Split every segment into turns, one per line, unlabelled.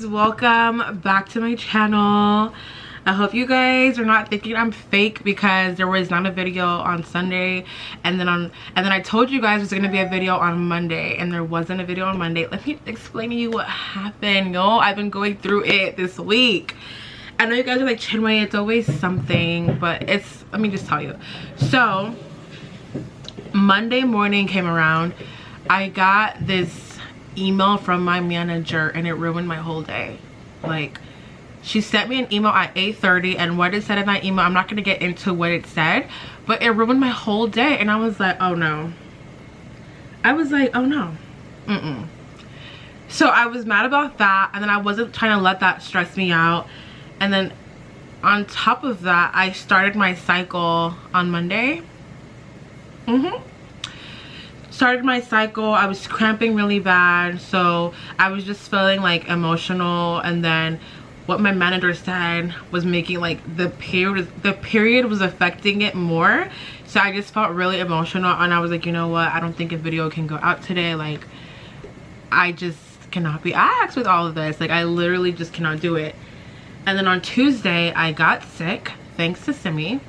guys, welcome back to my channel. I hope you guys are not thinking I'm fake because there was not a video on Sunday, and then I told you guys there's gonna be a video on Monday, and there wasn't a video on Monday. Let me explain to you what happened, yo. I've been going through it this week. I know you guys are like, Chinwe, it's always something, but let me just tell you. So Monday morning came around, I got this email from my manager and it ruined my whole day. Like, she sent me an email at 8:30, and what it said in that email, I'm not gonna get into what it said, but it ruined my whole day. And I was like, oh no. I was like, oh no. So I was mad about that, and then I wasn't trying to let that stress me out. And then on top of that, I started my cycle on Monday. Started my cycle. I was cramping really bad, so I was just feeling like emotional. And then what my manager said was making like the period was affecting it more, so I just felt really emotional. And I was like, you know what, I don't think a video can go out today. Like, I just cannot be asked with all of this. Like, I literally just cannot do it. And then on Tuesday I got sick, thanks to Simi.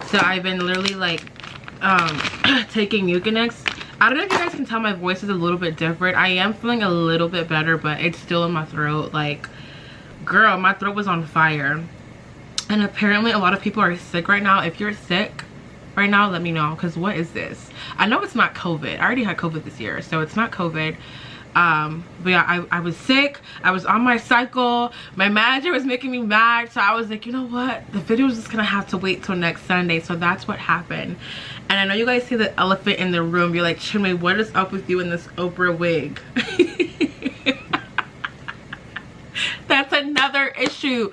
So I've been literally like taking Mucinex. I don't know if you guys can tell, my voice is a little bit different. I am feeling a little bit better, but it's still in my throat. Like, girl, my throat was on fire. And apparently a lot of people are sick right now. If you're sick right now, let me know, because what is this? I know it's not COVID. I already had COVID this year, so it's not COVID. But yeah, I was sick. I was on my cycle. My manager was making me mad, so I was like, you know what, the video is just gonna have to wait till next Sunday. So that's what happened. And I know you guys see the elephant in the room. You're like, Chinwe, what is up with you in this Oprah wig? That's another issue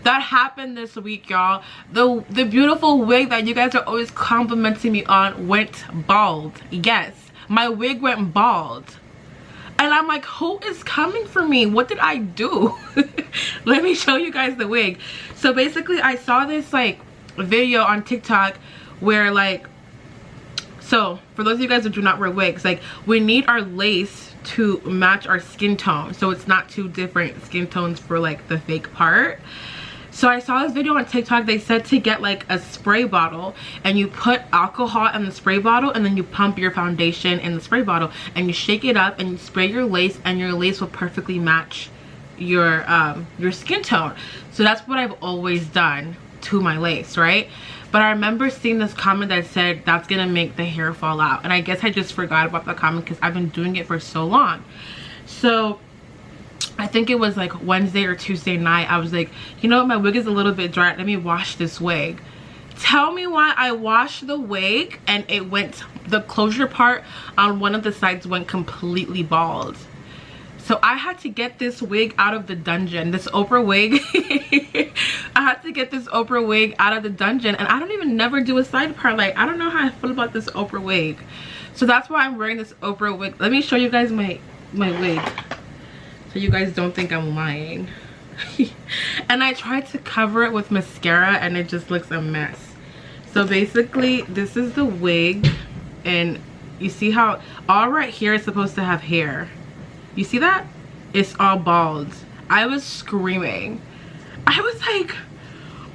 that happened this week, y'all. The beautiful wig that you guys are always complimenting me on went bald. Yes, my wig went bald. And I'm like, who is coming for me? What did I do? Let me show you guys the wig. So basically, I saw this like video on TikTok where like, so for those of you guys who do not wear wigs, like, we need our lace to match our skin tone, so it's not two different skin tones for like the fake part. So I saw this video on TikTok. They said to get like a spray bottle, and you put alcohol in the spray bottle, and then you pump your foundation in the spray bottle, and you shake it up, and you spray your lace, and your lace will perfectly match your skin tone. So that's what I've always done to my lace, right? But I remember seeing this comment that said that's gonna make the hair fall out, and I guess I just forgot about the comment because I've been doing it for so long. So I think it was like Wednesday or Tuesday night, I was like, you know what, my wig is a little bit dry, let me wash this wig. Tell me why I washed the wig and it went, the closure part on one of the sides went completely bald. So I had to get this wig out of the dungeon, this Oprah wig. I had to get this Oprah wig out of the dungeon, and I don't even never do a side part. Like, I don't know how I feel about this Oprah wig. So that's why I'm wearing this Oprah wig. Let me show you guys my wig, so you guys don't think I'm lying. And I tried to cover it with mascara, and it just looks a mess. So basically, this is the wig, and you see how all right here is supposed to have hair. You see that? It's all bald. I was screaming. I was like,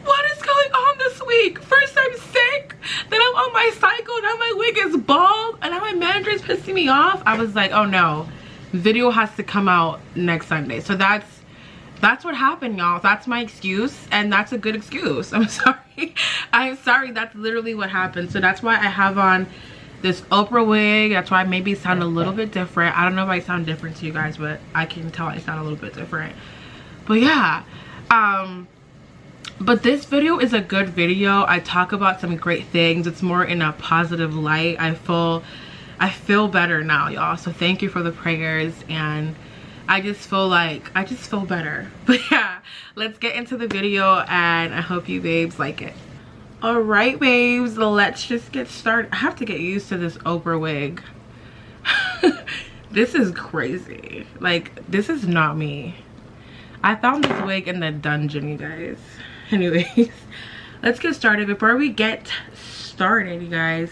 what is going on this week? First I'm sick, then I'm on my cycle, now my wig is bald, and now my manager is pissing me off. I was like, oh no, video has to come out next Sunday. So that's what happened, y'all. That's my excuse, and that's a good excuse. I'm sorry. I'm sorry, that's literally what happened. So that's why I have on this Oprah wig. That's why I maybe sound a little bit different. I don't know if I sound different to you guys, but I can tell I sound a little bit different. But yeah, but this video is a good video. I talk about some great things. It's more in a positive light. I feel better now, y'all. So thank you for the prayers, and I just feel better. But yeah, let's get into the video, and I hope you babes like it. All right, babes, let's just get started. I have to get used to this Oprah wig. This is crazy. Like, this is not me. I found this wig in the dungeon, you guys. Anyways, let's get started. Before we get started, you guys,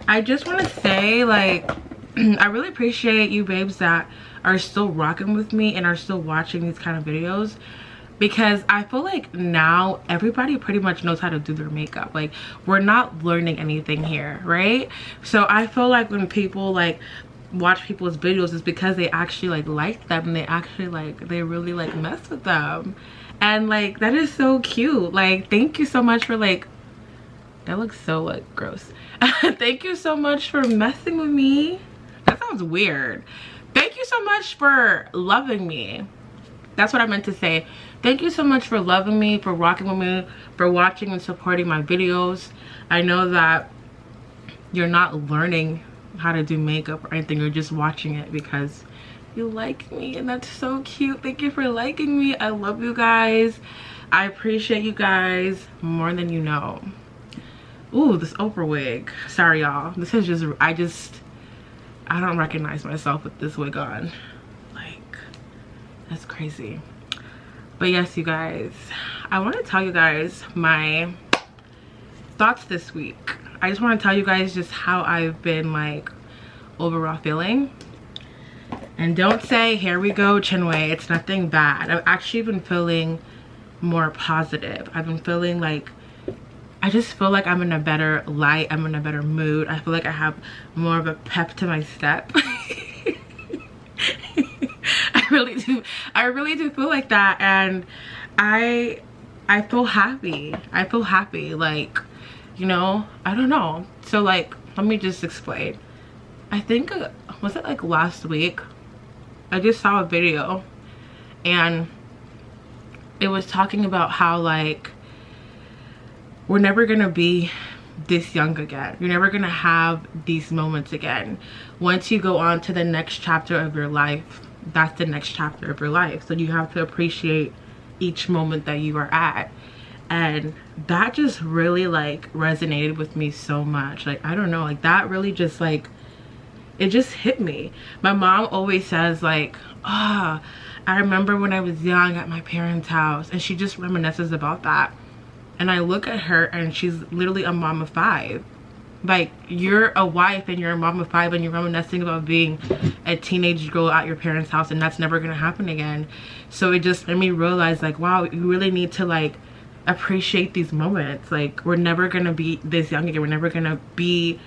I just want to say, like, I really appreciate you babes that are still rocking with me and are still watching these kind of videos, because I feel like now everybody pretty much knows how to do their makeup. Like, we're not learning anything here, right? So I feel like when people like watch people's videos, it's because they actually like them, and they actually they really mess with them. And like, that is so cute. Like, thank you so much for that looks so gross. Thank you so much for messing with me. That sounds weird. Thank you so much for loving me. That's what I meant to say. Thank you so much for loving me, for rocking with me, for watching and supporting my videos. I know that you're not learning how to do makeup or anything. You're just watching it because you like me, and that's so cute. Thank you for liking me. I love you guys. I appreciate you guys more than you know. Ooh, this Oprah wig. Sorry, y'all. This is just, I don't recognize myself with this wig on. Like, that's crazy. But yes, you guys, I want to tell you guys my thoughts this week. I just want to tell you guys just how I've been overall feeling. And don't say, here we go, Chinwe. It's nothing bad. I've actually been feeling more positive. I've been feeling I just feel like I'm in a better light. I'm in a better mood. I feel like I have more of a pep to my step. I really do feel like that, and I feel happy. I feel happy, you know, I don't know. So let me just explain. I think was it last week, I just saw a video, and it was talking about how we're never gonna be this young again. You're never gonna have these moments again. Once you go on to the next chapter of your life, that's the next chapter of your life. So you have to appreciate each moment that you are at. And that just really resonated with me so much. I don't know, that really just it just hit me. My mom always says I remember when I was young at my parents' house, and she just reminisces about that. And I look at her, and she's literally a mom of 5. You're a wife and you're a mom of 5, and you're reminiscing about being a teenage girl at your parents' house, and that's never gonna happen again. So it just made me realize wow, you really need to appreciate these moments. We're never gonna be this young again. We're never gonna be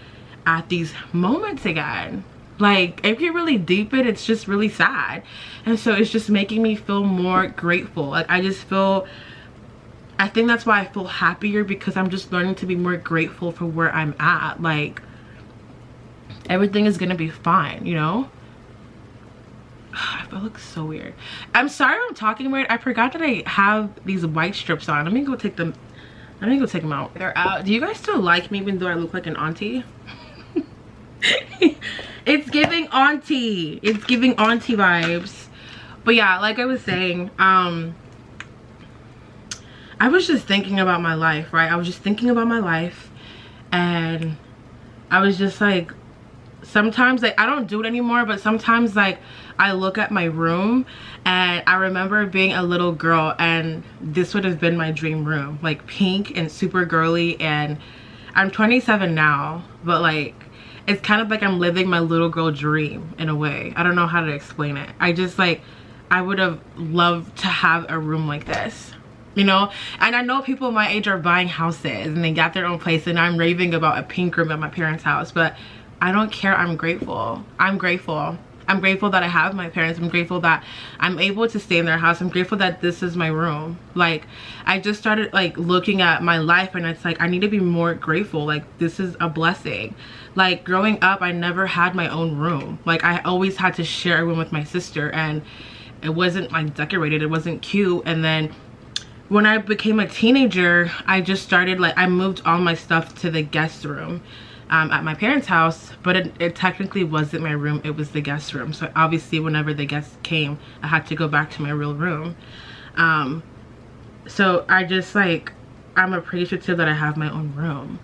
at these moments again. If you really deep it, it's just really sad. And so it's just making me feel more grateful. I think that's why I feel happier, because I'm just learning to be more grateful for where I'm at. Everything is gonna be fine, you know? I look so weird. I'm sorry I'm talking weird. I forgot that I have these white strips on. Let me go take them out. They're out. Do you guys still like me even though I look like an auntie? It's giving auntie. It's giving auntie vibes. But yeah, like I was saying, I was just thinking about my life, right? I was just thinking about my life, and I was just sometimes I don't do it anymore, but sometimes I look at my room, and I remember being a little girl, and this would have been my dream room, pink and super girly. And I'm 27 now, but it's kind of I'm living my little girl dream in a way. I don't know how to explain it. I just I would have loved to have a room like this, you know? And I know people my age are buying houses and they got their own place, and I'm raving about a pink room at my parents' house, but I don't care. I'm grateful. I'm grateful. I'm grateful that I have my parents. I'm grateful that I'm able to stay in their house. I'm grateful that this is my room. I just started looking at my life, and it's I need to be more grateful. This is a blessing. Growing up, I never had my own room. I always had to share a room with my sister, and it wasn't decorated. It wasn't cute. And then when I became a teenager, I just started I moved all my stuff to the guest room at my parents' house, but it technically wasn't my room. It was the guest room. So obviously whenever the guests came, I had to go back to my real room. So I just I'm appreciative that I have my own room.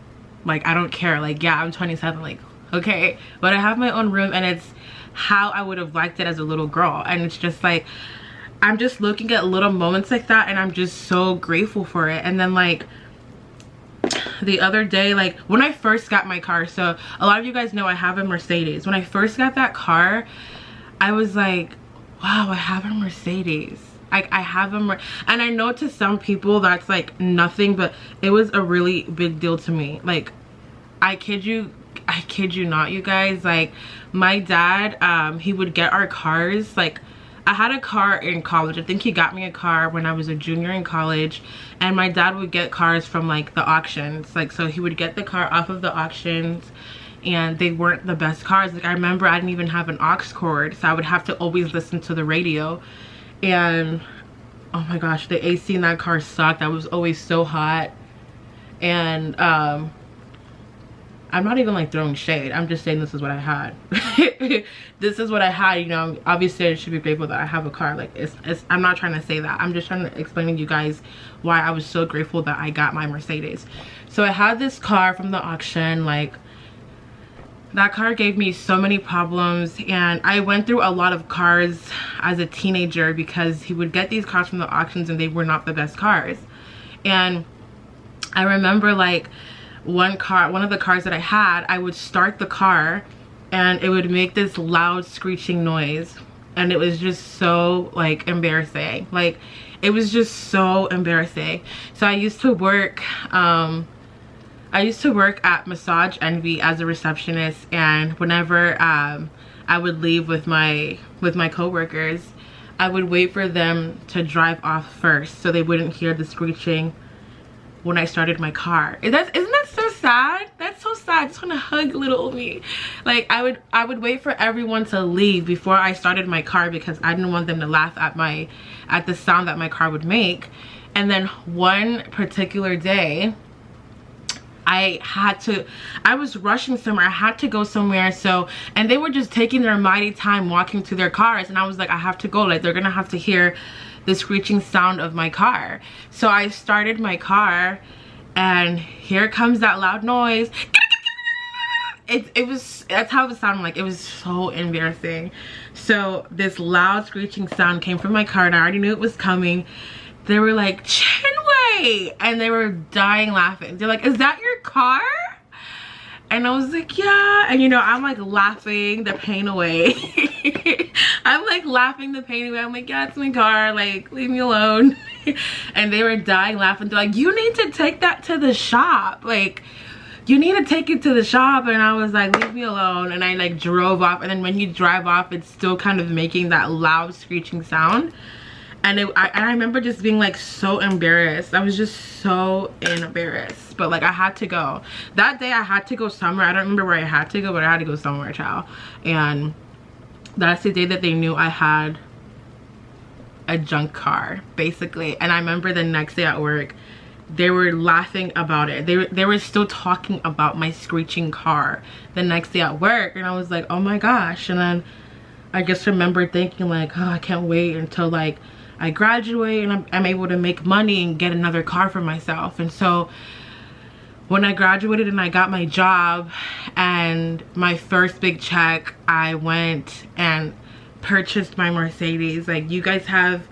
I don't care. Yeah, I'm 27, okay, but I have my own room, and it's how I would have liked it as a little girl. And it's just I'm just looking at little moments like that, and I'm just so grateful for it. And then the other day, when I first got my car, so a lot of you guys know I have a Mercedes. When I first got that car, I was like, wow, I have a Mercedes. I have a and I know to some people that's like nothing, but it was a really big deal to me. Like, I kid you not, you guys. Like, my dad, he would get our cars. Like, I had a car in college. I think he got me a car when I was a junior in college, and my dad would get cars from like the auctions. Like, so he would get the car off of the auctions, and they weren't the best cars. Like, I remember I didn't even have an aux cord, so I would have to always listen to the radio. And oh my gosh, the AC in that car sucked. I was always so hot. And I'm not even like throwing shade, I'm just saying this is what I had. This is what I had, you know. Obviously I should be grateful that I have a car. Like, it's I'm not trying to say that, I'm just trying to explain to you guys why I was so grateful that I got my Mercedes. So I had this car from the auction. Like, that car gave me so many problems, and I went through a lot of cars as a teenager because he would get these cars from the auctions and they were not the best cars. And I remember like one of the cars that I had, I would start the car and it would make this loud screeching noise, and it was just so like embarrassing. Like, it was just so embarrassing. So I used to work at Massage Envy as a receptionist, and whenever I would leave with my coworkers, I would wait for them to drive off first so they wouldn't hear the screeching when I started my car. Isn't that so sad? That's so sad. I just want to hug little me. Like, I would wait for everyone to leave before I started my car because I didn't want them to laugh at the sound that my car would make. And then one particular day, I was rushing somewhere. I had to go somewhere. So, and they were just taking their mighty time walking to their cars, and I was like, I have to go. Like, they're gonna have to hear the screeching sound of my car. So I started my car, and here comes that loud noise. That's how it sounded. Like, it was so embarrassing. So this loud screeching sound came from my car, and I already knew it was coming. They were like, Chinwe, and they were dying laughing. They're like, is that your car? And I was like, yeah. And you know, I'm like laughing the pain away. I'm like laughing the pain away. I'm like, yeah, it's my car, like, leave me alone. And they were dying laughing. They're like, you need to take that to the shop. Like, you need to take it to the shop. And I was like, leave me alone. And I like drove off. And then when you drive off, it's still kind of making that loud screeching sound. And I remember just being like so embarrassed. I was just so embarrassed. But like, I had to go. That day I had to go somewhere. I don't remember where I had to go, but I had to go somewhere, child. And that's the day that they knew I had a junk car, basically. And I remember the next day at work, they were laughing about it. They were still talking about my screeching car the next day at work. And I was like, oh my gosh. And then I just remember thinking like, oh, I can't wait until like I graduate and I'm able to make money and get another car for myself. And so when I graduated and I got my job and my first big check, I went and purchased my Mercedes. Like, you guys have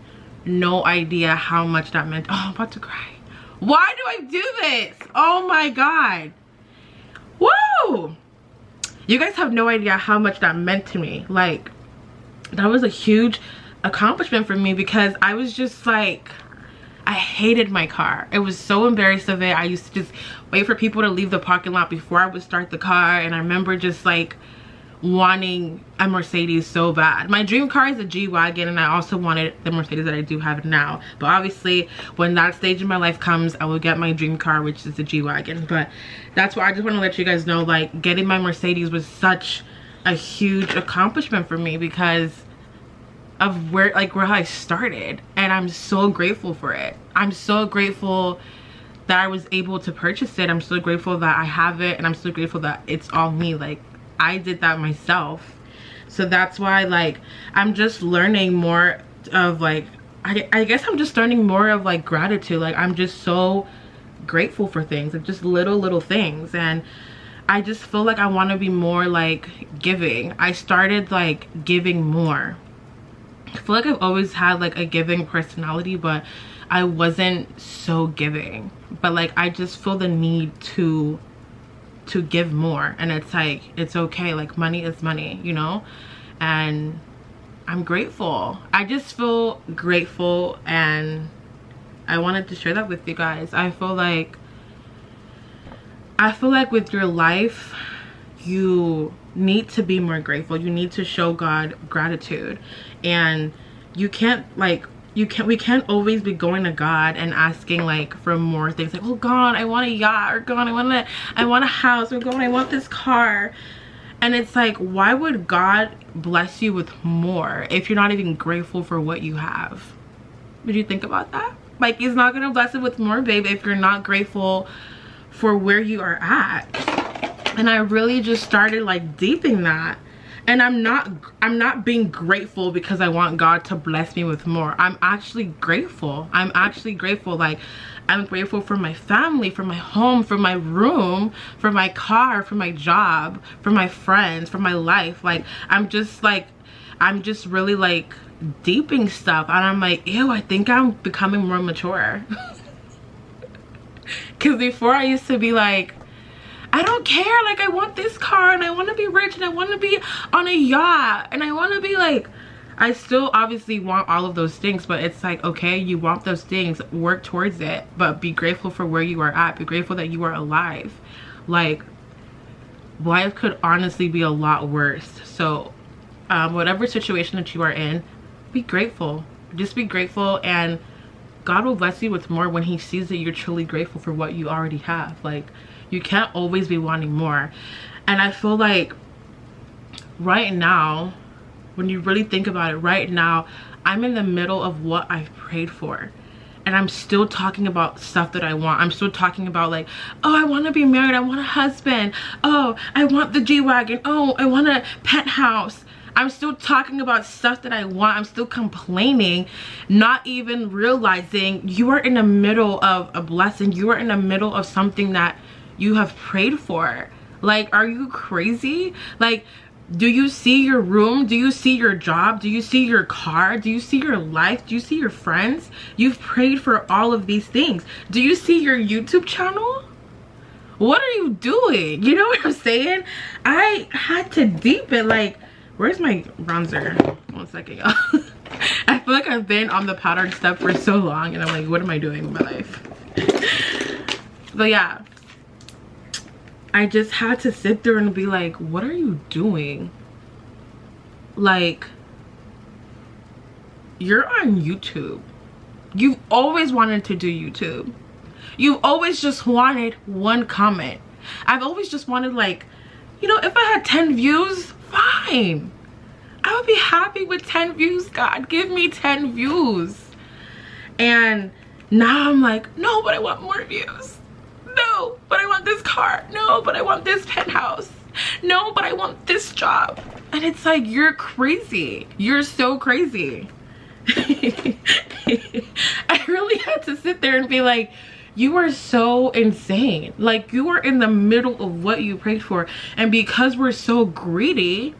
no idea how much that meant. Oh, I'm about to cry. Why do I do this? Oh my God. Woo! You guys have no idea how much that meant to me. Like, that was a huge accomplishment for me because I was just like, I hated my car. I was so embarrassed of it. I used to just wait for people to leave the parking lot before I would start the car. And I remember just like wanting a Mercedes so bad. My dream car is a G-Wagon, and I also wanted the Mercedes that I do have now. But obviously when that stage in my life comes, I will get my dream car, which is the G-Wagon. But that's why I just want to let you guys know, like, getting my Mercedes was such a huge accomplishment for me because of where I started, and I'm so grateful for it. I'm so grateful that I was able to purchase it. I'm so grateful that I have it, and I'm so grateful that it's all me. Like, I did that myself. So that's why, like, I'm just learning more of like, I guess I'm just learning more of like gratitude. Like, I'm just so grateful for things, like just little things. And I just feel like I want to be more like giving. I started like giving more. I feel like I've always had like a giving personality, but I wasn't so giving. But like, I just feel the need to give more. And it's like, it's okay. Like, money is money, you know? And I'm grateful. I just feel grateful, and I wanted to share that with you guys. I feel like with your life, you need to be more grateful. You need to show God gratitude, and we can't always be going to God and asking like for more things, like, oh God, I want a yacht, or God, I want a house, or God, I want this car. And it's like, why would God bless you with more if you're not even grateful for what you have? Did you think about that? Like, he's not gonna bless it with more, babe, if you're not grateful for where you are at. And I really just started like deeping that. And I'm not being grateful because I want God to bless me with more. I'm actually grateful. Like, I'm grateful for my family, for my home, for my room, for my car, for my job, for my friends, for my life. Like, I'm just really like deeping stuff, and I'm like, ew, I think I'm becoming more mature. Because before I used to be like, I don't care, like, I want this car, and I want to be rich, and I want to be on a yacht, and I want to be like, I still obviously want all of those things, but it's like, okay, you want those things, work towards it, but be grateful for where you are at. Be grateful that you are alive. Like, life could honestly be a lot worse. So whatever situation that you are in, be grateful. Just be grateful, and God will bless you with more when he sees that you're truly grateful for what you already have. Like, you can't always be wanting more. And I feel like right now, when you really think about it, right now, I'm in the middle of what I've prayed for. And I'm still talking about stuff that I want. I'm still talking about like, oh, I want to be married. I want a husband. Oh, I want the G-Wagon. Oh, I want a penthouse. I'm still talking about stuff that I want. I'm still complaining, not even realizing you are in the middle of a blessing. You are in the middle of something that you have prayed for. Like, are you crazy? Like, do you see your room? Do you see your job? Do you see your car? Do you see your life? Do you see your friends? You've prayed for all of these things. Do you see your YouTube channel? What are you doing? You know what I'm saying? I had to deepen, like, where's my bronzer? 1 second, y'all. I feel like I've been on the powdered stuff for so long, and I'm like, what am I doing with my life? But yeah, I just had to sit there and be like, what are you doing? Like, you're on YouTube. You've always wanted to do YouTube. You've always just wanted one comment. I've always just wanted, like, you know, if I had 10 views, fine. I would be happy with 10 views. God, give me 10 views. And now I'm like, no, but I want more views. No, but I want this car. No, but I want this penthouse. No, but I want this job. And it's like, you're crazy. You're so crazy. I really had to sit there and be like, you are so insane. Like, you are in the middle of what you prayed for. And because we're so greedy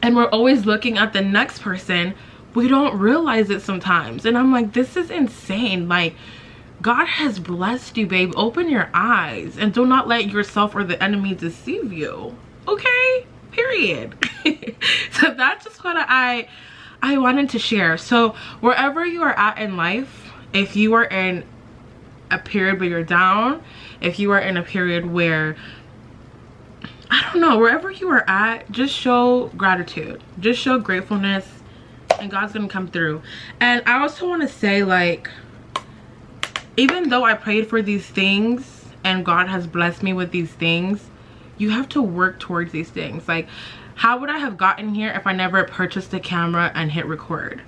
and we're always looking at the next person, we don't realize it sometimes. And I'm like, this is insane. Like, God has blessed you, babe. Open your eyes and do not let yourself or the enemy deceive you. Okay? Period. So that's just what I wanted to share. So wherever you are at in life, if you are in a period where you're down, if you are in a period where, I don't know, wherever you are at, just show gratitude. Just show gratefulness, and God's gonna come through. And I also want to say, like, even though I prayed for these things and God has blessed me with these things, you have to work towards these things. Like, how would I have gotten here if I never purchased a camera and hit record?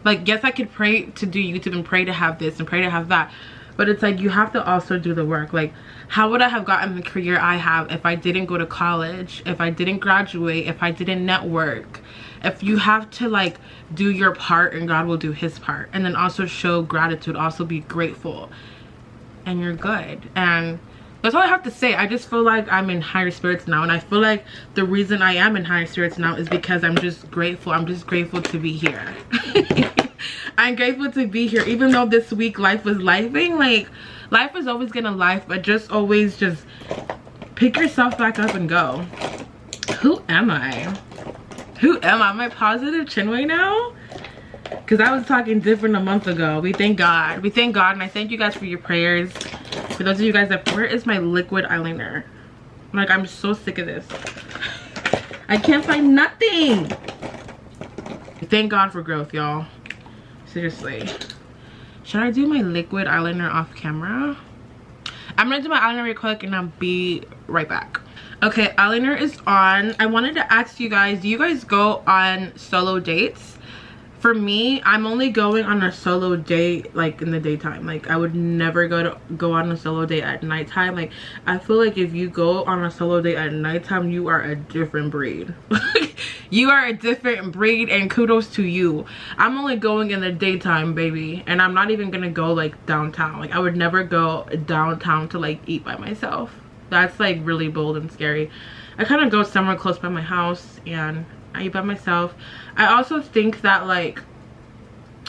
Like, yes, I could pray to do YouTube and pray to have this and pray to have that, but it's like, you have to also do the work. Like, how would I have gotten the career I have if I didn't go to college, if I didn't graduate, if I didn't network? If you have to, like, do your part, and God will do his part. And then also show gratitude, also be grateful, and you're good. And that's all I have to say. I just feel like I'm in higher spirits now, and I feel like the reason I am in higher spirits now is because I'm just grateful. I'm just grateful to be here. I'm grateful to be here, even though this week life was lifing. Like, life is always gonna life, but just always just pick yourself back up and go. Who am I? Who am I? Am I positive Chinwe now? Because I was talking different a month ago. We thank God. We thank God, and I thank you guys for your prayers. For those of you guys that, where is my liquid eyeliner? Like, I'm so sick of this. I can't find nothing. Thank God for growth, y'all. Seriously. Should I do my liquid eyeliner off camera? I'm gonna do my eyeliner real quick and I'll be right back. Okay, eyeliner is on. I wanted to ask you guys, do you guys go on solo dates? For me, I'm only going on a solo date like in the daytime. Like, I would never go on a solo date at nighttime. Like, I feel like if you go on a solo date at nighttime, you are a different breed. You are a different breed, and kudos to you. I'm only going in the daytime, baby, and I'm not even gonna go like downtown. Like, I would never go downtown to like eat by myself. That's like really bold and scary. I kind of go somewhere close by my house and I eat by myself. I also think that, like,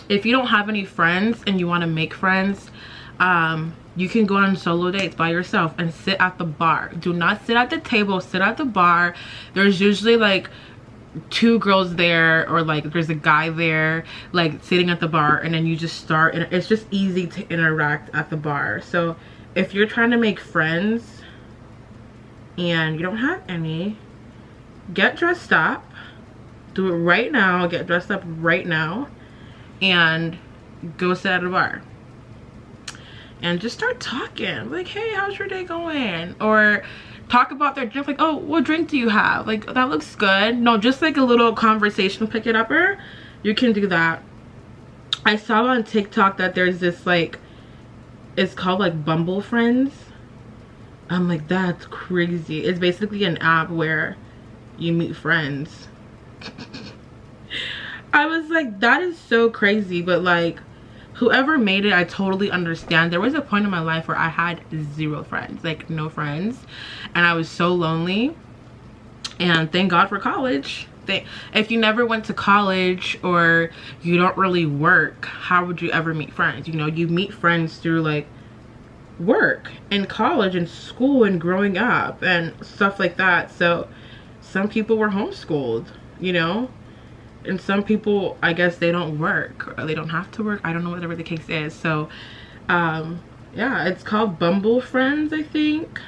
if you don't have any friends and you want to make friends, you can go on solo dates by yourself and sit at the bar. Do not sit at the table, sit at the bar. There's usually like 2 girls there, or like there's a guy there like sitting at the bar, and then you just start, and it's just easy to interact at the bar. So if you're trying to make friends and you don't have any, get dressed up. Do it right now. Get dressed up right now and go sit at a bar and just start talking. Like, hey, how's your day going? Or talk about their drink. Like, oh, what drink do you have? Like, that looks good. No, just like a little conversation pick it upper. You can do that. I saw on TikTok that there's this, like, it's called like Bumble Friends. I'm like, that's crazy. It's basically an app where you meet friends. I was like, that is so crazy. But like, whoever made it, I totally understand. There was a point in my life where I had 0 friends, like no friends, and I was so lonely. And thank God for college. If you never went to college or you don't really work, how would you ever meet friends? You know, you meet friends through like work and college and school and growing up and stuff like that. So some people were homeschooled, you know, and some people, I guess, they don't work or they don't have to work. I don't know, whatever the case is. So yeah, it's called Bumble Friends, I think.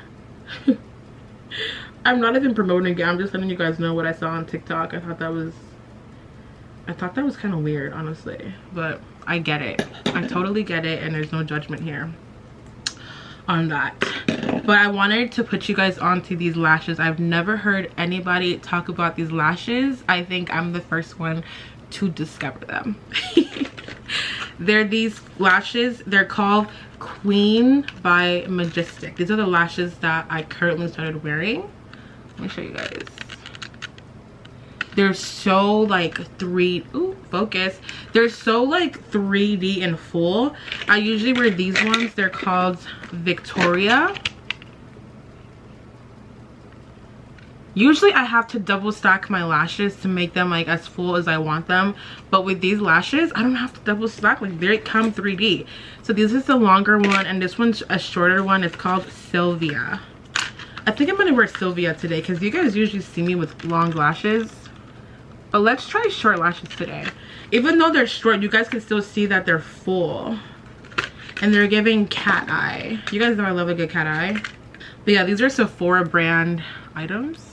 I'm not even promoting it. I'm just letting you guys know what I saw on TikTok. I thought that was kind of weird, honestly, but I get it. I totally get it, and there's no judgment here on that. But I wanted to put you guys onto these lashes. I've never heard anybody talk about these lashes. I think I'm the first one to discover them. They're these lashes. They're called Queen by Majestic. These are the lashes that I currently started wearing. Let me show you guys. They're so like focus. They're so like 3D and full. I usually wear these ones. They're called Victoria. Usually I have to double stack my lashes to make them like as full as I want them, but with these lashes I don't have to double stack. Like, they come 3D. So this is the longer one, and this one's a shorter one. It's called Sylvia. I think I'm gonna wear Sylvia today because you guys usually see me with long lashes, but let's try short lashes today. Even though they're short, you guys can still see that they're full and they're giving cat eye. You guys know I love a good cat eye. But yeah, these are Sephora brand items.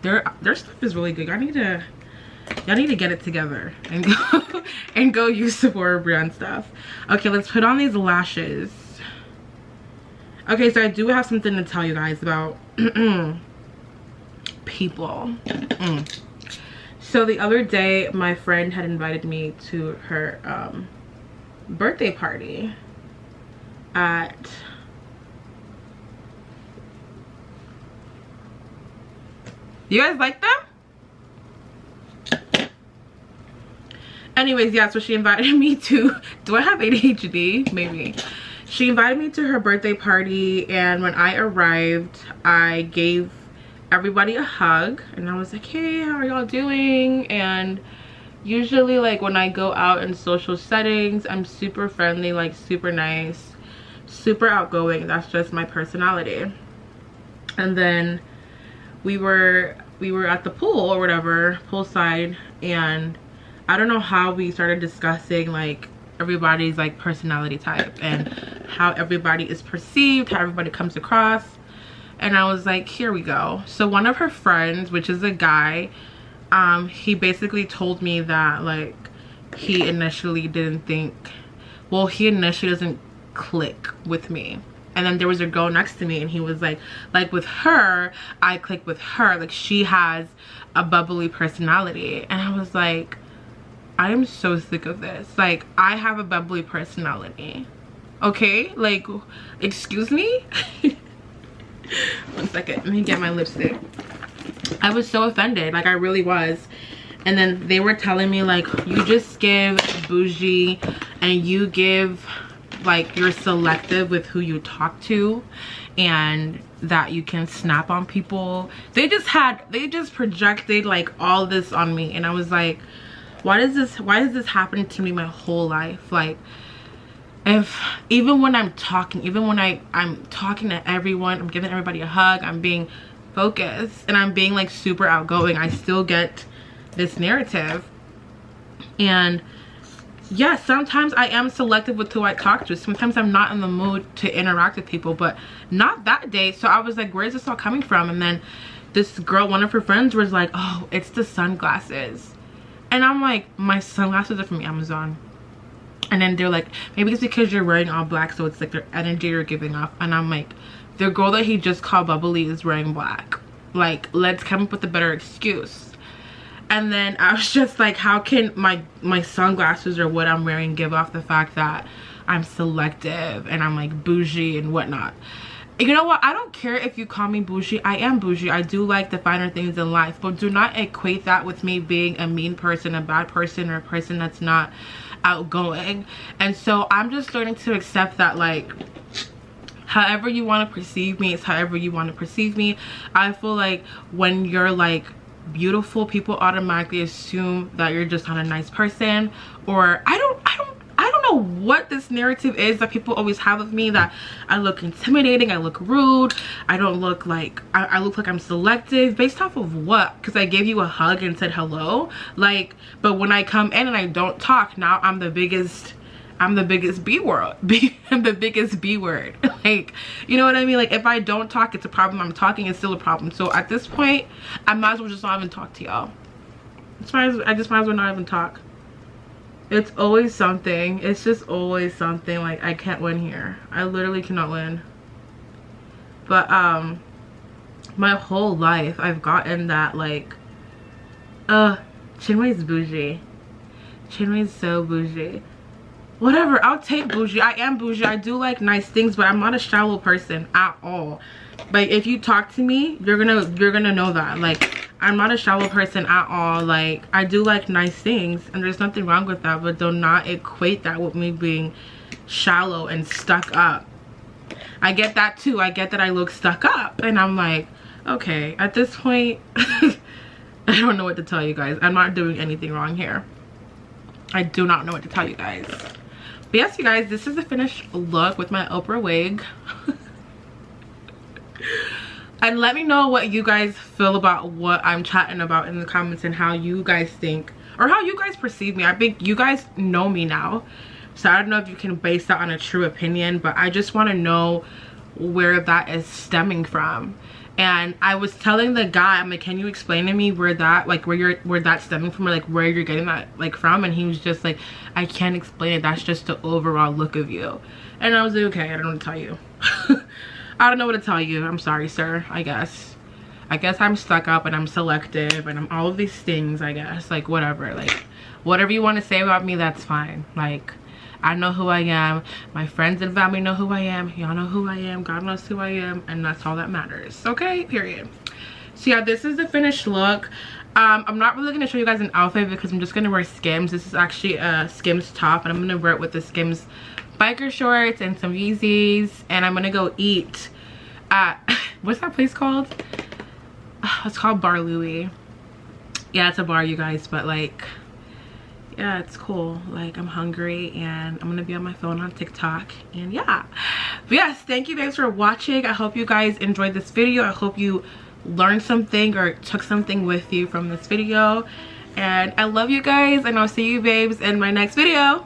Their stuff is really good. Y'all need to get it together and go and go use Sephora brand stuff. Okay, let's put on these lashes. Okay, so I do have something to tell you guys about people. So the other day, my friend had invited me to her birthday party at You guys like them? Anyways, yeah, so she invited me to, do I have ADHD? Maybe. She invited me to her birthday party, and when I arrived, I gave everybody a hug, and I was like, hey, how are y'all doing? And usually, like, when I go out in social settings, I'm super friendly, like super nice, super outgoing. That's just my personality. And then we were we were at the pool or whatever, poolside, and I don't know how we started discussing like everybody's like personality type and how everybody is perceived, how everybody comes across. And I was like, here we go. So one of her friends, which is a guy, he basically told me that like he initially didn't think, well, he initially doesn't click with me. And then there was a girl next to me and he was like with her, I click with her. Like she has a bubbly personality. And I was like, I am so sick of this. Like, I have a bubbly personality. Okay? Like, excuse me? 1 second. Let me get my lipstick. I was so offended. Like, I really was. And then they were telling me, like, you just give bougie and you give, like, you're selective with who you talk to and that you can snap on people. They just projected, like, all this on me. And I was like, why is this happening to me my whole life? Like, if even when I'm talking, even when I'm talking to everyone, I'm giving everybody a hug, I'm being focused and I'm being like super outgoing, I still get this narrative. And yeah, sometimes I am selective with who I talk to. Sometimes I'm not in the mood to interact with people, but not that day. So I was like, where is this all coming from? And then this girl, one of her friends, was like, oh, it's the sunglasses. And I'm like, my sunglasses are from Amazon. And then they're like, maybe it's because you're wearing all black, so it's like their energy you're giving off. And I'm like, the girl that he just called bubbly is wearing black. Like, let's come up with a better excuse. And then I was just like, how can my sunglasses or what I'm wearing give off the fact that I'm selective and I'm like bougie and whatnot? You know what? I don't care if you call me bougie. I am bougie. I do like the finer things in life. But do not equate that with me being a mean person, a bad person, or a person that's not outgoing. And so I'm just learning to accept that, like, however you want to perceive me is however you want to perceive me. I feel like when you're like beautiful, people automatically assume that you're just not a nice person. Or I don't know what this narrative is that people always have of me, that I look intimidating, I look rude, I don't look like I look like I'm selective. Based off of what? Because I gave you a hug and said hello. Like, but when I come in and I don't talk, now I'm the biggest B word. I'm the biggest B word. Like, you know what I mean? Like, if I don't talk, it's a problem. I'm talking, it's still a problem. So at this point, I might as well just not even talk to y'all. I just might as well not even talk. It's always something. It's just always something. Like, I can't win here. I literally cannot win. But my whole life I've gotten that, like, Chinwe's bougie. Chinwe's so bougie. Whatever, I'll take bougie. I am bougie. I do like nice things, but I'm not a shallow person at all. Like, if you talk to me, you're gonna know that. Like, I'm not a shallow person at all. Like, I do like nice things and there's nothing wrong with that, but do not equate that with me being shallow and stuck up. I get that too. I get that I look stuck up and I'm like, okay, at this point I don't know what to tell you guys. I'm not doing anything wrong here. I do not know what to tell you guys. But yes, you guys, this is the finished look with my Oprah wig. And let me know what you guys feel about what I'm chatting about in the comments and how you guys think or how you guys perceive me. I think you guys know me now, so I don't know if you can base that on a true opinion, but I just want to know where that is stemming from. And I was telling the guy, I'm like, can you explain to me where that, like, where that's stemming from, or like where you're getting that like from? And he was just like, I can't explain it, that's just the overall look of you. And I was like, okay, I don't know what to tell you. I don't know what to tell you. I'm sorry, sir. I guess I'm stuck up and I'm selective and I'm all of these things, I guess. Like, whatever. Like, whatever you want to say about me, that's fine. Like, I know who I am. My friends and family know who I am. Y'all know who I am. God knows who I am. And that's all that matters. Okay? Period. So yeah, this is the finished look. I'm not really going to show you guys an outfit because I'm just going to wear Skims. This is actually a Skims top. And I'm going to wear it with the Skims biker shorts and some Yeezys. And I'm going to go eat at, what's that place called? It's called Bar Louie. Yeah, it's a bar, you guys. But like, yeah, it's cool. Like, I'm hungry and I'm gonna be on my phone on TikTok, and yeah. But yes, thank you guys for watching. I hope you guys enjoyed this video. I hope you learned something or took something with you from this video. And I love you guys, and I'll see you babes in my next video.